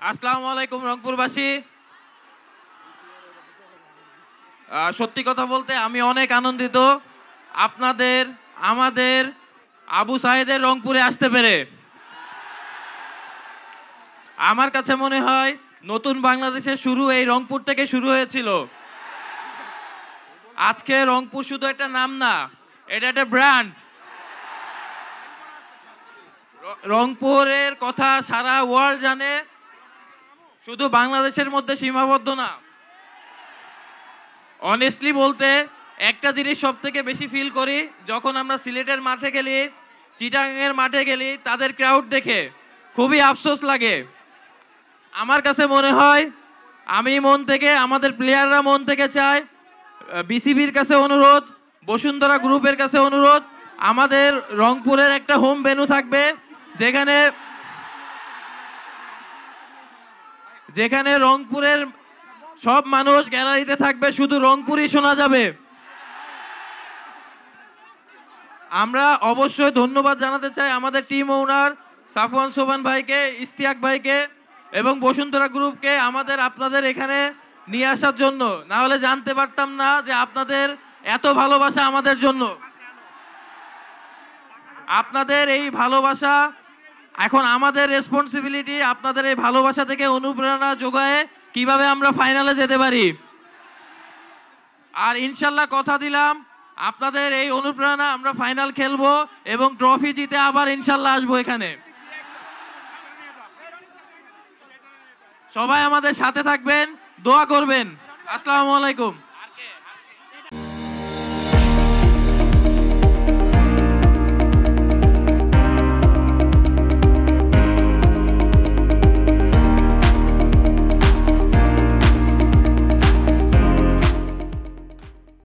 আসসালামু আলাইকুম রংপুরবাসী। সত্যি কথা বলতে আমি অনেক আনন্দিত আপনাদের আমাদের আবু সাইদের রংপুরে আসতে পেরে। আমার কাছে মনে হয় নতুন বাংলাদেশের শুরু এই রংপুর থেকে শুরু হয়েছিল। আজকে রংপুর শুধু একটা নাম না, এটা একটা ব্র্যান্ড। রংপুরের কথা সারা ওয়ার্ল্ড জানে, শুধু বাংলাদেশের মধ্যে সীমাবদ্ধ না। অনেস্টলি বলতে একটা জিনিস সব থেকে বেশি ফিল করি যখন আমরা সিলেটের মাঠে গেলি, চিটাগাংয়ের মাঠে গেলি, তাদের ক্রাউড দেখে খুবই আফসোস লাগে। আমার কাছে মনে হয় আমি মন থেকে, আমাদের প্লেয়াররা মন থেকে চায়, বিসিবির কাছে অনুরোধ, বসুন্ধরা গ্রুপের কাছে অনুরোধ, আমাদের রংপুরের একটা হোম ভেন্যু থাকবে যেখানে যেখানে রংপুরের সব মানুষ গ্যালারিতে থাকবে, শুধু রংপুরই শোনা যাবে। আমরা অবশ্যই ধন্যবাদ জানাতে চাই আমাদের টিম ওনার সাফওয়ান সোবান ভাইকে, ইশতিয়াক ভাইকে এবং বসুন্ধরা গ্রুপকে আপনাদের এখানে নিয়ে আসার জন্য। না হলে জানতে পারতাম না যে আপনাদের এত ভালোবাসা আমাদের জন্য। আপনাদের এই ভালোবাসা এখন আমাদের রেসপন্সিবিলিটি, আপনাদের এই ভালোবাসা থেকে অনুপ্রেরণা যোগায় কিভাবে আমরা ফাইনালে যেতে পারি। আর ইনশাল্লাহ কথা দিলাম আপনাদের এই অনুপ্রেরণা আমরা ফাইনাল খেলবো এবং ট্রফি জিতে আবার ইনশাল্লাহ আসবো এখানে। সবাই আমাদের সাথে থাকবেন, দোয়া করবেন। আসসালামু আলাইকুম।